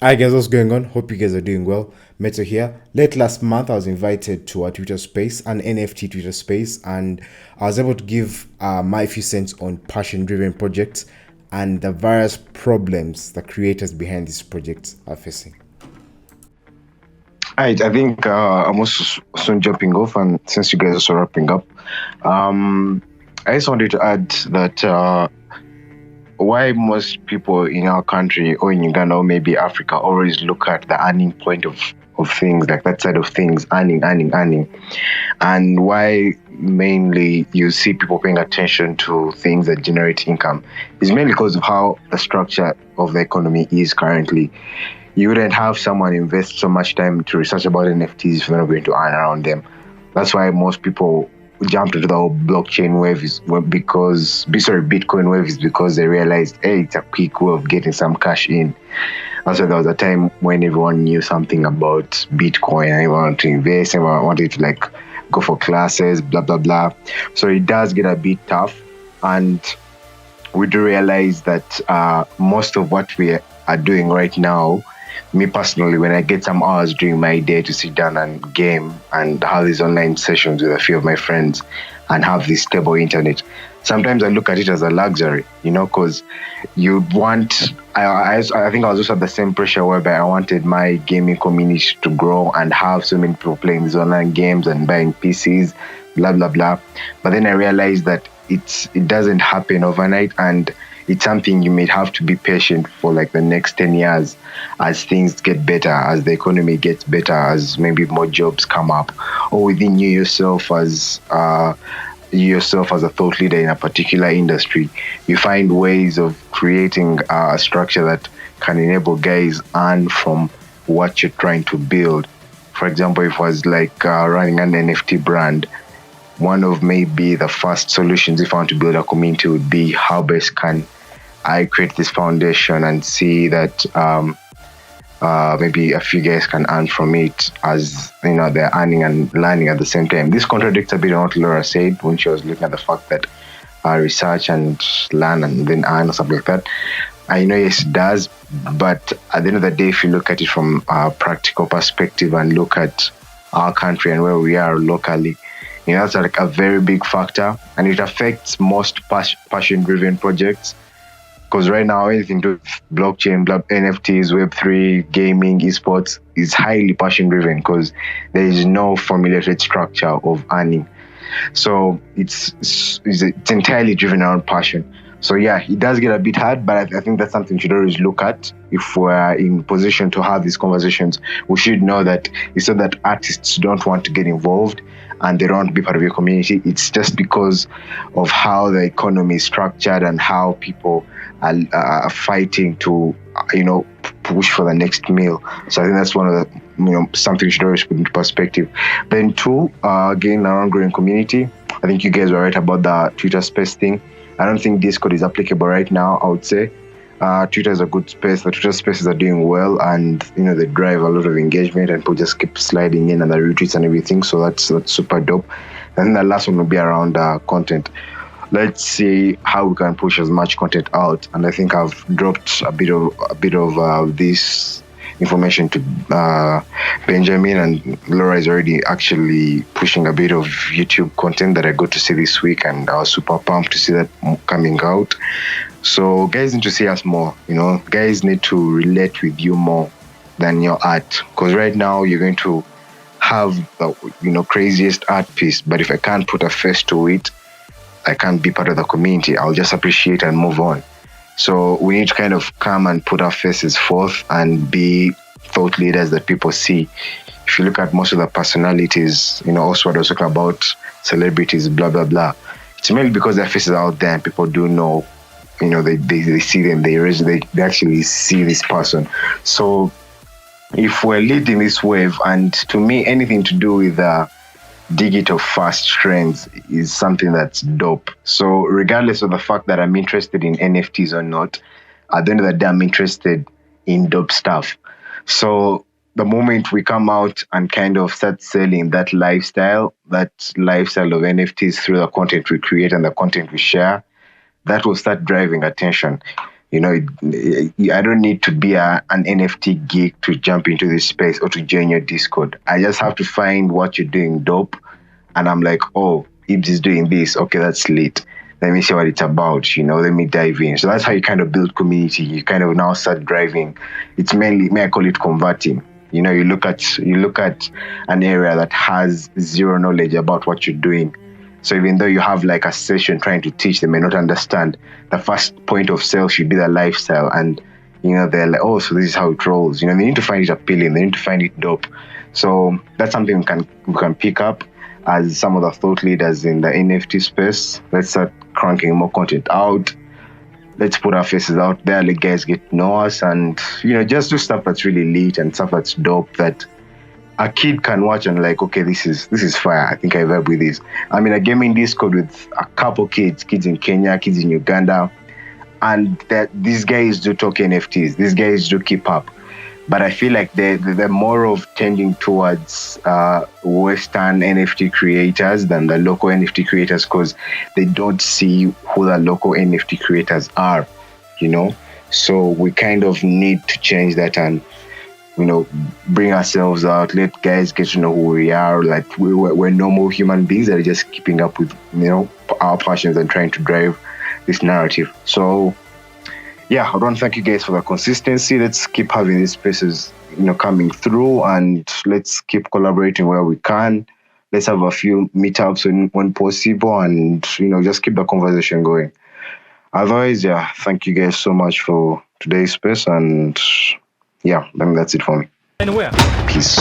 Hi guys, what's going on? Hope you guys are doing well. Meto here. Late last month, I was invited to a Twitter space, an NFT Twitter space, and I was able to give my few cents on passion-driven projects and the various problems the creators behind these projects are facing. I think I'm also soon jumping off, and since you guys are also wrapping up, I just wanted to add that why most people in our country or in Uganda or maybe Africa always look at the earning point of things, like that side of things, earning, and why mainly you see people paying attention to things that generate income is mainly because of how the structure of the economy is currently. You wouldn't have someone invest so much time to research about NFTs if you're not going to earn around them. That's why most people jumped into the whole blockchain wave Bitcoin wave is because they realized, hey, it's a quick way of getting some cash in. That's why there was a time when everyone knew something about Bitcoin and everyone wanted to invest, everyone wanted to like go for classes, blah, blah, blah. So it does get a bit tough. And we do realize that most of what we are doing right now, me personally, when I get some hours during my day to sit down and game and have these online sessions with a few of my friends and have this stable internet, sometimes I look at it as a luxury, because you want. I think I was also at the same pressure whereby I wanted my gaming community to grow and have so many people playing these online games and buying PCs, blah blah blah. But then I realized that it doesn't happen overnight, and it's something you may have to be patient for like the next 10 years as things get better, as the economy gets better, as maybe more jobs come up, or within you yourself as a thought leader in a particular industry, you find ways of creating a structure that can enable guys earn from what you're trying to build. For example, if it was like running an NFT brand, one of maybe the first solutions if I want to build a community would be how best can I create this foundation and see that maybe a few guys can earn from it, as they're earning and learning at the same time. This contradicts a bit on what Laura said when she was looking at the fact that research and learn and then earn or something like that. I know, yes, it does, but at the end of the day, if you look at it from a practical perspective and look at our country and where we are locally, that's like a very big factor, and it affects most passion-driven projects. Because right now, anything to do with blockchain, NFTs, Web3, gaming, esports is highly passion-driven because there is no formulated structure of earning. So it's entirely driven around passion. So yeah, it does get a bit hard, but I think that's something we should always look at. If we're in position to have these conversations, we should know that it's not that artists don't want to get involved and they don't want to be part of your community. It's just because of how the economy is structured and how people are fighting to, push for the next meal. So I think that's one of the, something you should always put into perspective. Then two, again, around growing community. I think you guys were right about the Twitter space thing. I don't think Discord is applicable right now, I would say. Twitter is a good space. The Twitter spaces are doing well, and they drive a lot of engagement, and people just keep sliding in and the retweets and everything. So that's super dope. And then the last one will be around content. Let's see how we can push as much content out. And I think I've dropped a bit of this information to Benjamin, and Laura is already actually pushing a bit of YouTube content that I got to see this week, and I was super pumped to see that coming out. So guys need to see us more, guys need to relate with you more than your art, because right now you're going to have the craziest art piece, but if I can't put a face to it, I can't be part of the community. I'll just appreciate and move on. So we need to kind of come and put our faces forth and be thought leaders that people see. If you look at most of the personalities, also what I was talking about, celebrities, blah, blah, blah, it's mainly because their faces are out there and people do know, they see them, they actually see this person. So if we're leading this wave, and to me, anything to do with digital fast trends is something that's dope. So regardless of the fact that I'm interested in NFTs or not, at the end of the day, I'm interested in dope stuff. So the moment we come out and kind of start selling that lifestyle of NFTs through the content we create and the content we share, that will start driving attention. You know, I don't need to be an NFT geek to jump into this space or to join your Discord. I just have to find what you're doing dope, and I'm like, oh, Ibs is doing this. Okay, that's lit. Let me see what it's about. You know, let me dive in. So that's how you kind of build community. You kind of now start driving. It's mainly, may I call it converting. You know, you look at an area that has zero knowledge about what you're doing. So even though you have like a session trying to teach, they may not understand. The first point of sale should be the lifestyle, and you know, they're like, oh, so this is how it rolls. You know, they need to find it appealing. They need to find it dope. So that's something we can pick up as some of the thought leaders in the NFT space. Let's start cranking more content out. Let's put our faces out there. Let guys get to know us, and you know, just do stuff that's really lit and stuff that's dope that a kid can watch and like, okay, this is fire. I think I vibe with this. I'm in a gaming Discord with a couple kids in Kenya, kids in Uganda, and that these guys do talk NFTs. These guys do keep up. But I feel like they're more of tending towards Western NFT creators than the local NFT creators, because they don't see who the local NFT creators are, you know? So we kind of need to change that and, you know, bring ourselves out, let guys get to know who we are. Like we're normal human beings that are just keeping up with, you know, our passions and trying to drive this narrative. So yeah, I want to thank you guys for the consistency. Let's keep having these spaces, you know, coming through, and let's keep collaborating where we can. Let's have a few meetups when possible, and you know, just keep the conversation going. Otherwise, yeah, thank you guys so much for today's space, and yeah, I think that's it for me. And where? Peace.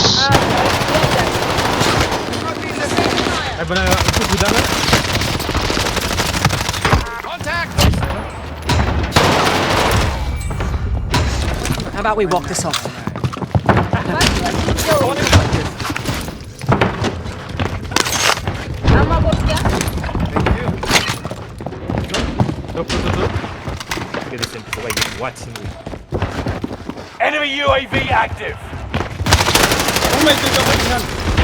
How about we walk this off? Enemy UAV active. Oh my God.